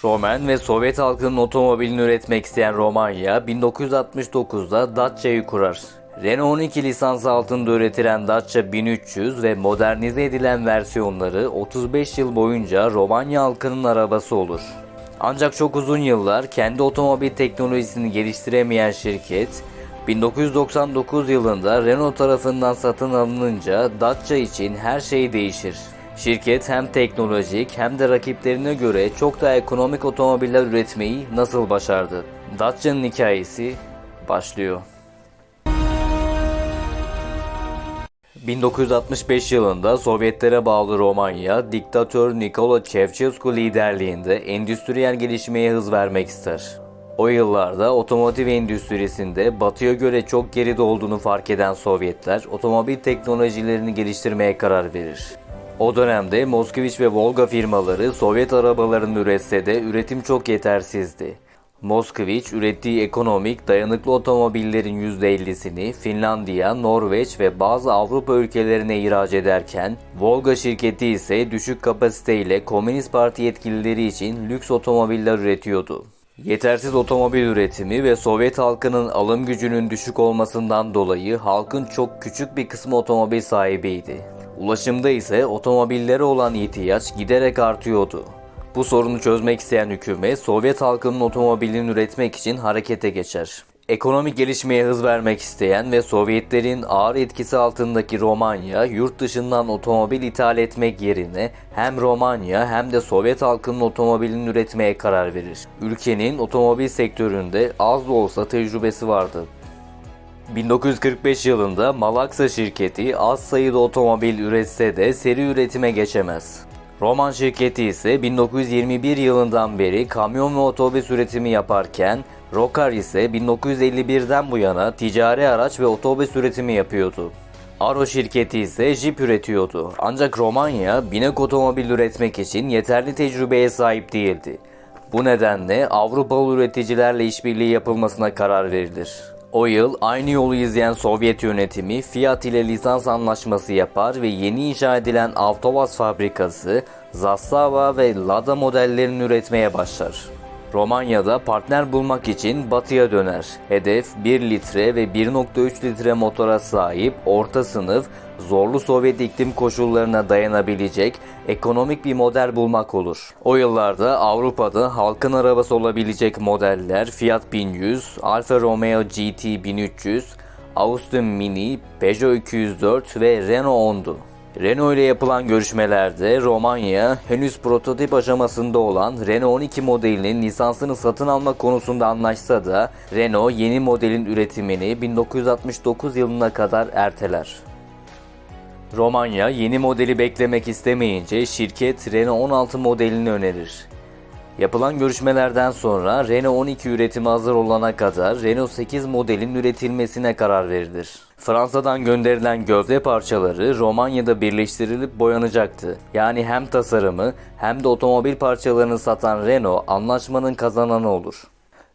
Roman ve Sovyet halkının otomobilini üretmek isteyen Romanya, 1969'da Dacia'yı kurar. Renault 12 lisansı altında üretilen Dacia 1300 ve modernize edilen versiyonları 35 yıl boyunca Romanya halkının arabası olur. Ancak çok uzun yıllar kendi otomobil teknolojisini geliştiremeyen şirket, 1999 yılında Renault tarafından satın alınınca Dacia için her şey değişir. Şirket hem teknolojik hem de rakiplerine göre çok daha ekonomik otomobiller üretmeyi nasıl başardı? Dacia'nın hikayesi başlıyor. 1965 yılında Sovyetlere bağlı Romanya, diktatör Nikola Ceausescu liderliğinde endüstriyel gelişmeye hız vermek ister. O yıllarda otomotiv endüstrisinde Batı'ya göre çok geride olduğunu fark eden Sovyetler, otomobil teknolojilerini geliştirmeye karar verir. O dönemde Moskviç ve Volga firmaları Sovyet arabalarını üretse de üretim çok yetersizdi. Moskviç ürettiği ekonomik, dayanıklı otomobillerin %50'sini Finlandiya, Norveç ve bazı Avrupa ülkelerine ihraç ederken, Volga şirketi ise düşük kapasiteyle Komünist Parti yetkilileri için lüks otomobiller üretiyordu. Yetersiz otomobil üretimi ve Sovyet halkının alım gücünün düşük olmasından dolayı halkın çok küçük bir kısmı otomobil sahibiydi. Ulaşımda ise otomobillere olan ihtiyaç giderek artıyordu. Bu sorunu çözmek isteyen hükümet, Sovyet halkının otomobilini üretmek için harekete geçer. Ekonomik gelişmeye hız vermek isteyen ve Sovyetlerin ağır etkisi altındaki Romanya, yurt dışından otomobil ithal etmek yerine hem Romanya hem de Sovyet halkının otomobilini üretmeye karar verir. Ülkenin otomobil sektöründe az da olsa tecrübesi vardı. 1945 yılında Malaksa şirketi az sayıda otomobil üretse de seri üretime geçemez. Roman şirketi ise 1921 yılından beri kamyon ve otobüs üretimi yaparken, Rokar ise 1951'den bu yana ticari araç ve otobüs üretimi yapıyordu. Aro şirketi ise jip üretiyordu. Ancak Romanya, binek otomobil üretmek için yeterli tecrübeye sahip değildi. Bu nedenle Avrupalı üreticilerle işbirliği yapılmasına karar verilir. O yıl aynı yolu izleyen Sovyet yönetimi Fiat ile lisans anlaşması yapar ve yeni inşa edilen Avtovaz fabrikası Zastava ve Lada modellerini üretmeye başlar. Romanya'da partner bulmak için batıya döner. Hedef 1 litre ve 1.3 litre motora sahip orta sınıf, zorlu Sovyet iklim koşullarına dayanabilecek ekonomik bir model bulmak olur. O yıllarda Avrupa'da halkın arabası olabilecek modeller Fiat 1100, Alfa Romeo GT 1300, Austin Mini, Peugeot 204 ve Renault 10'du. Renault ile yapılan görüşmelerde Romanya henüz prototip aşamasında olan Renault 12 modelinin lisansını satın alma konusunda anlaşsa da Renault yeni modelin üretimini 1969 yılına kadar erteler. Romanya yeni modeli beklemek istemeyince şirket Renault 16 modelini önerir. Yapılan görüşmelerden sonra Renault 12 üretimi hazır olana kadar Renault 8 modelin üretilmesine karar verilir. Fransa'dan gönderilen gövde parçaları Romanya'da birleştirilip boyanacaktı. Yani hem tasarımı hem de otomobil parçalarını satan Renault anlaşmanın kazananı olur.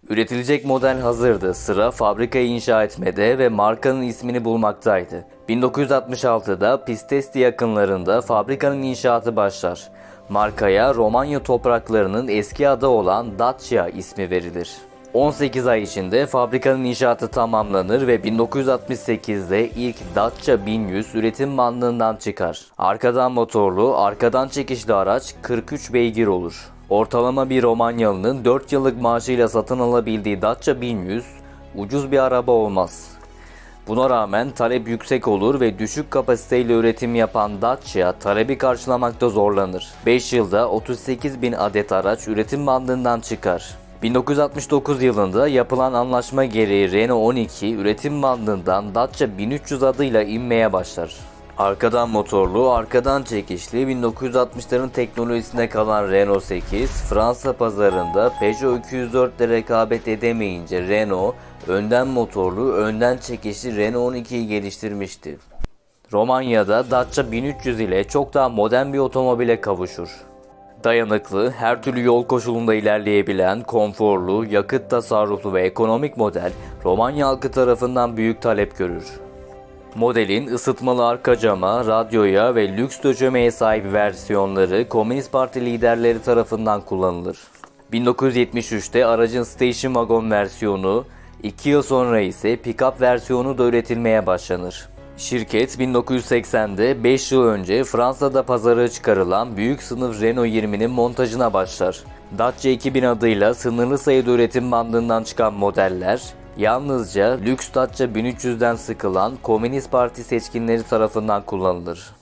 Üretilecek model hazırdı. Sıra fabrikayı inşa etmede ve markanın ismini bulmaktaydı. 1966'da Pistesti yakınlarında fabrikanın inşaatı başlar. Markaya Romanya topraklarının eski adı olan Dacia ismi verilir. 18 ay içinde fabrikanın inşaatı tamamlanır ve 1968'de ilk Dacia 1100 üretim bandından çıkar. Arkadan motorlu, arkadan çekişli araç 43 beygir olur. Ortalama bir Romanyalı'nın 4 yıllık maaşıyla satın alabildiği Dacia 1100 ucuz bir araba olmaz. Buna rağmen talep yüksek olur ve düşük kapasiteyle üretim yapan Dacia talebi karşılamakta zorlanır. 5 yılda 38 bin adet araç üretim bandından çıkar. 1969 yılında yapılan anlaşma gereği Renault 12 üretim bandından Dacia 1300 adıyla inmeye başlar. Arkadan motorlu, arkadan çekişli 1960'ların teknolojisinde kalan Renault 8, Fransa pazarında Peugeot 204 ile rekabet edemeyince Renault, önden motorlu, önden çekişli Renault 12'yi geliştirmişti. Romanya'da Dacia 1300 ile çok daha modern bir otomobile kavuşur. Dayanıklı, her türlü yol koşulunda ilerleyebilen, konforlu, yakıt tasarruflu ve ekonomik model Romanya halkı tarafından büyük talep görür. Modelin ısıtmalı arka cama, radyoya ve lüks döşemeye sahip versiyonları Komünist Parti liderleri tarafından kullanılır. 1973'te aracın station wagon versiyonu, 2 yıl sonra ise pick-up versiyonu da üretilmeye başlanır. Şirket 1980'de 5 yıl önce Fransa'da pazara çıkarılan büyük sınıf Renault 20'nin montajına başlar. Dacia 2000 adıyla sınırlı sayıda üretim bandından çıkan modeller, yalnızca lüks Dacia 1300'den sıkılan Komünist Parti seçkinleri tarafından kullanılır.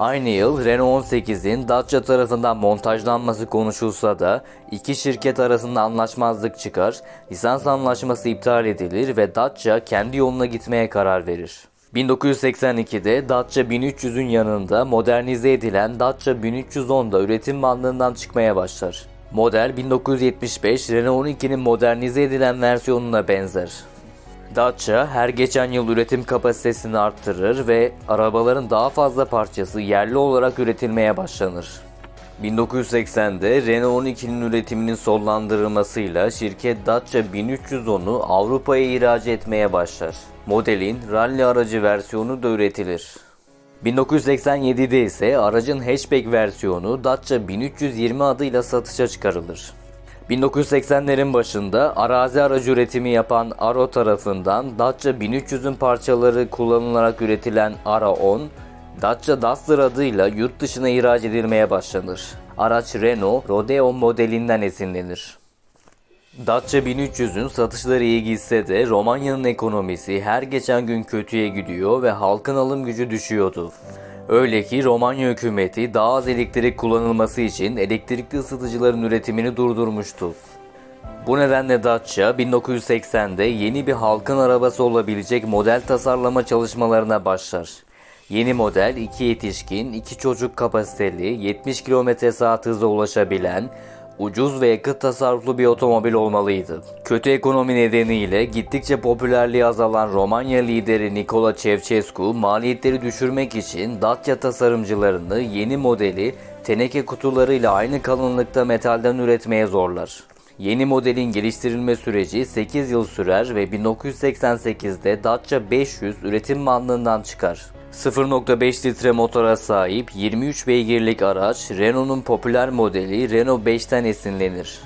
Aynı yıl Renault 18'in Dacia tarafından montajlanması konuşulsa da iki şirket arasında anlaşmazlık çıkar, lisans anlaşması iptal edilir ve Dacia kendi yoluna gitmeye karar verir. 1982'de Dacia 1300'ün yanında modernize edilen Dacia 1310 da üretim bandından çıkmaya başlar. Model 1975 Renault 12'nin modernize edilen versiyonuna benzer. Dacia her geçen yıl üretim kapasitesini arttırır ve arabaların daha fazla parçası yerli olarak üretilmeye başlanır. 1980'de Renault 12'nin üretiminin sonlandırılmasıyla şirket Dacia 1310'u Avrupa'ya ihraç etmeye başlar. Modelin rally aracı versiyonu da üretilir. 1987'de ise aracın hatchback versiyonu Dacia 1320 adıyla satışa çıkarılır. 1980'lerin başında arazi aracı üretimi yapan Arrow tarafından Dacia 1300'ün parçaları kullanılarak üretilen Ara-10, Dacia Duster adıyla yurt dışına ihraç edilmeye başlanır. Araç Renault Rodeo modelinden esinlenir. Dacia 1300'ün satışları iyi gitse de Romanya'nın ekonomisi her geçen gün kötüye gidiyor ve halkın alım gücü düşüyordu. Öyle ki Romanya hükümeti daha az elektrik kullanılması için elektrikli ısıtıcıların üretimini durdurmuştu. Bu nedenle Dacia 1980'de yeni bir halkın arabası olabilecek model tasarlama çalışmalarına başlar. Yeni model 2 yetişkin, 2 çocuk kapasiteli, 70 km/saat hıza ulaşabilen, ucuz ve yakıt tasarruflu bir otomobil olmalıydı. Kötü ekonomi nedeniyle gittikçe popülerliği azalan Romanya lideri Nicolae Ceausescu maliyetleri düşürmek için Dacia tasarımcılarını yeni modeli teneke kutularıyla aynı kalınlıkta metalden üretmeye zorlar. Yeni modelin geliştirilme süreci 8 yıl sürer ve 1988'de Dacia 500 üretim bandından çıkar. 0.5 litre motora sahip 23 beygirlik araç Renault'un popüler modeli Renault 5'ten esinlenir.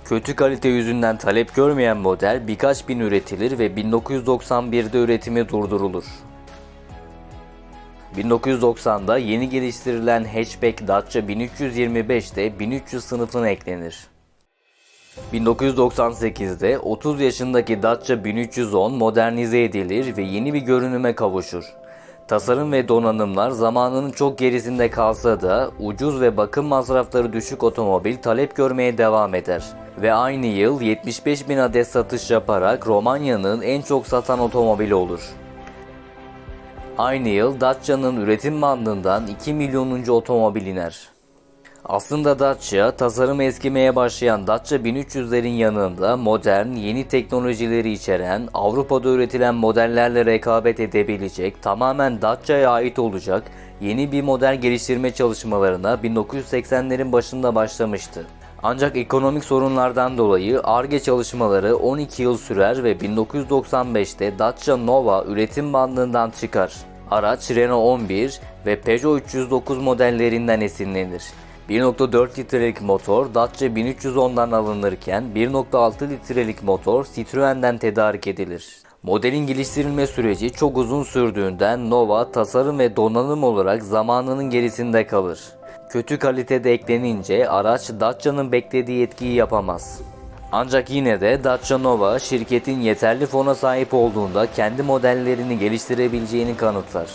Kötü kalite yüzünden talep görmeyen model birkaç bin üretilir ve 1991'de üretimi durdurulur. 1990'da yeni geliştirilen hatchback Dacia 1325'te 1300 sınıfına eklenir. 1998'de 30 yaşındaki Dacia 1310 modernize edilir ve yeni bir görünüme kavuşur. Tasarım ve donanımlar zamanının çok gerisinde kalsa da ucuz ve bakım masrafları düşük otomobil talep görmeye devam eder. Ve aynı yıl 75.000 adet satış yaparak Romanya'nın en çok satan otomobili olur. Aynı yıl Dacia'nın üretim bandından 2 milyonuncu otomobil iner. Aslında Dacia, tasarımı eskimeye başlayan Dacia 1300'lerin yanında modern, yeni teknolojileri içeren, Avrupa'da üretilen modellerle rekabet edebilecek, tamamen Dacia'ya ait olacak yeni bir model geliştirme çalışmalarına 1980'lerin başında başlamıştı. Ancak ekonomik sorunlardan dolayı Ar-Ge çalışmaları 12 yıl sürer ve 1995'te Dacia Nova üretim bandından çıkar. Araç Renault 11 ve Peugeot 309 modellerinden esinlenir. 1.4 litrelik motor Dacia 1310'dan alınırken 1.6 litrelik motor Citroen'den tedarik edilir. Modelin geliştirilme süreci çok uzun sürdüğünden Nova tasarım ve donanım olarak zamanının gerisinde kalır. Kötü kalitede eklenince araç Dacia'nın beklediği etkiyi yapamaz. Ancak yine de Dacia Nova şirketin yeterli fona sahip olduğunda kendi modellerini geliştirebileceğini kanıtlar.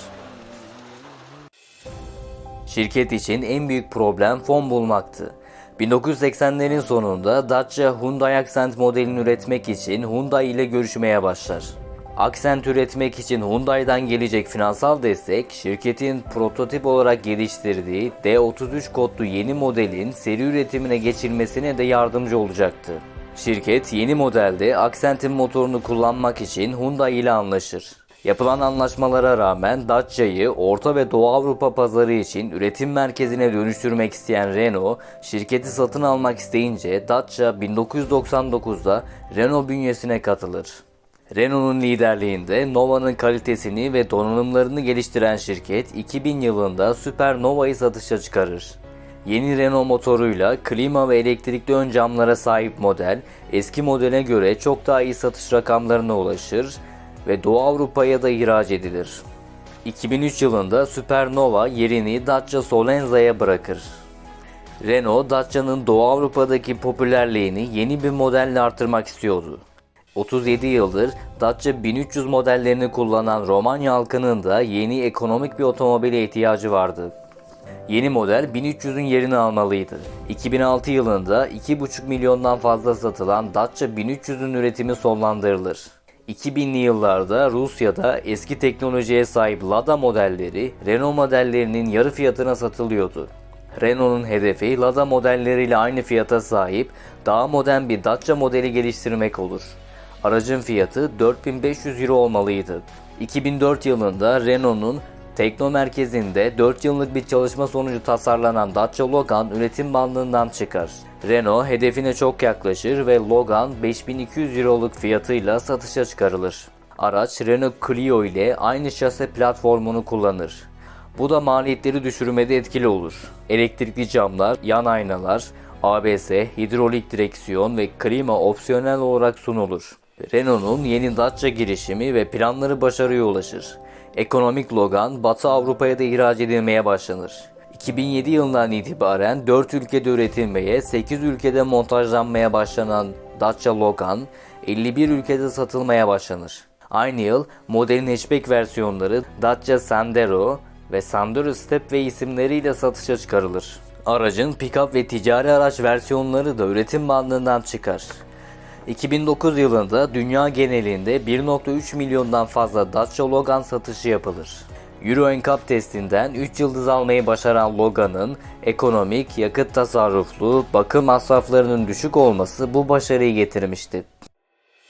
Şirket için en büyük problem fon bulmaktı. 1980'lerin sonunda Dacia Hyundai Accent modelini üretmek için Hyundai ile görüşmeye başlar. Accent üretmek için Hyundai'den gelecek finansal destek, şirketin prototip olarak geliştirdiği D33 kodlu yeni modelin seri üretimine geçilmesine de yardımcı olacaktı. Şirket yeni modelde Accent'in motorunu kullanmak için Hyundai ile anlaşır. Yapılan anlaşmalara rağmen Dacia'yı Orta ve Doğu Avrupa pazarı için üretim merkezine dönüştürmek isteyen Renault, şirketi satın almak isteyince Dacia 1999'da Renault bünyesine katılır. Renault'un liderliğinde Nova'nın kalitesini ve donanımlarını geliştiren şirket 2000 yılında Super Nova'yı satışa çıkarır. Yeni Renault motoruyla klima ve elektrikli ön camlara sahip model, eski modele göre çok daha iyi satış rakamlarına ulaşır ve Doğu Avrupa'ya da ihraç edilir. 2003 yılında Supernova yerini Dacia Solenza'ya bırakır. Renault, Dacia'nın Doğu Avrupa'daki popülerliğini yeni bir modelle artırmak istiyordu. 37 yıldır Dacia 1300 modellerini kullanan Romanya halkının da yeni ekonomik bir otomobile ihtiyacı vardı. Yeni model 1300'ün yerini almalıydı. 2006 yılında 2,5 milyondan fazla satılan Dacia 1300'ün üretimi sonlandırılır. 2000'li yıllarda Rusya'da eski teknolojiye sahip Lada modelleri Renault modellerinin yarı fiyatına satılıyordu. Renault'un hedefi Lada modelleriyle aynı fiyata sahip daha modern bir Dacia modeli geliştirmek olur. Aracın fiyatı 4500 euro olmalıydı. 2004 yılında Renault'un Tekno merkezinde 4 yıllık bir çalışma sonucu tasarlanan Dacia Logan üretim bandından çıkar. Renault hedefine çok yaklaşır ve Logan 5200 euroluk fiyatıyla satışa çıkarılır. Araç Renault Clio ile aynı şase platformunu kullanır. Bu da maliyetleri düşürmede etkili olur. Elektrikli camlar, yan aynalar, ABS, hidrolik direksiyon ve klima opsiyonel olarak sunulur. Renault'un yeni Dacia girişimi ve planları başarıya ulaşır. Ekonomik Logan, Batı Avrupa'ya da ihraç edilmeye başlanır. 2007 yılından itibaren 4 ülkede üretilmeye, 8 ülkede montajlanmaya başlanan Dacia Logan, 51 ülkede satılmaya başlanır. Aynı yıl modelin hatchback versiyonları Dacia Sandero ve Sandero Stepway isimleriyle satışa çıkarılır. Aracın pick-up ve ticari araç versiyonları da üretim bandından çıkar. 2009 yılında dünya genelinde 1,3 milyondan fazla Dacia Logan satışı yapılır. Euro NCAP testinden 3 yıldız almayı başaran Logan'ın ekonomik, yakıt tasarruflu, bakım masraflarının düşük olması bu başarıyı getirmişti.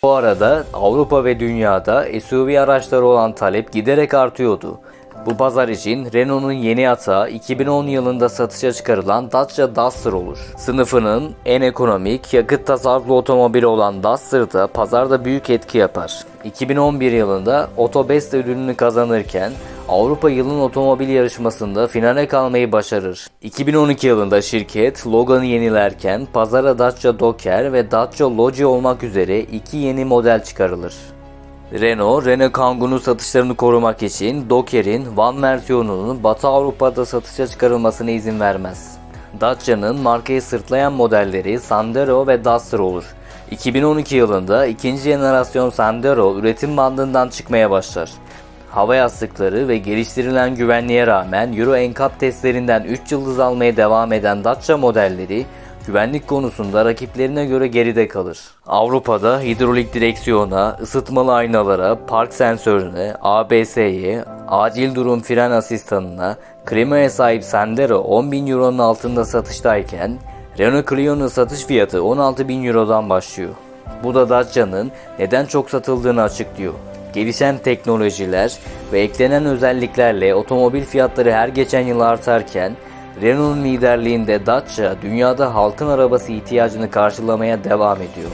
Bu arada Avrupa ve dünyada SUV araçları olan talep giderek artıyordu. Bu pazar için Renault'un yeni atağı 2010 yılında satışa çıkarılan Dacia Duster olur. Sınıfının en ekonomik, yakıt tasarruflu otomobili olan Duster da pazarda büyük etki yapar. 2011 yılında Autobest ödülünü kazanırken Avrupa Yılın Otomobil yarışmasında finale kalmayı başarır. 2012 yılında şirket Logan'ı yenilerken pazara Dacia Docker ve Dacia Logi olmak üzere 2 yeni model çıkarılır. Renault Kangoo'nun satışlarını korumak için Docker'in Van versiyonunun Batı Avrupa'da satışa çıkarılmasına izin vermez. Dacia'nın markayı sırtlayan modelleri Sandero ve Duster olur. 2012 yılında ikinci jenerasyon Sandero üretim bandından çıkmaya başlar. Hava yastıkları ve geliştirilen güvenliğe rağmen Euro NCAP testlerinden 3 yıldız almaya devam eden Dacia modelleri güvenlik konusunda rakiplerine göre geride kalır. Avrupa'da hidrolik direksiyona, ısıtmalı aynalara, park sensörüne, ABS'ye, acil durum fren asistanına, klimaya sahip Sandero 10.000 euronun altında satıştayken Renault Clio'nun satış fiyatı 16.000 eurodan başlıyor. Bu da Dacia'nın neden çok satıldığını açıklıyor. Gelişen teknolojiler ve eklenen özelliklerle otomobil fiyatları her geçen yıl artarken Renault'un liderliğinde Dacia dünyada halkın arabası ihtiyacını karşılamaya devam ediyor.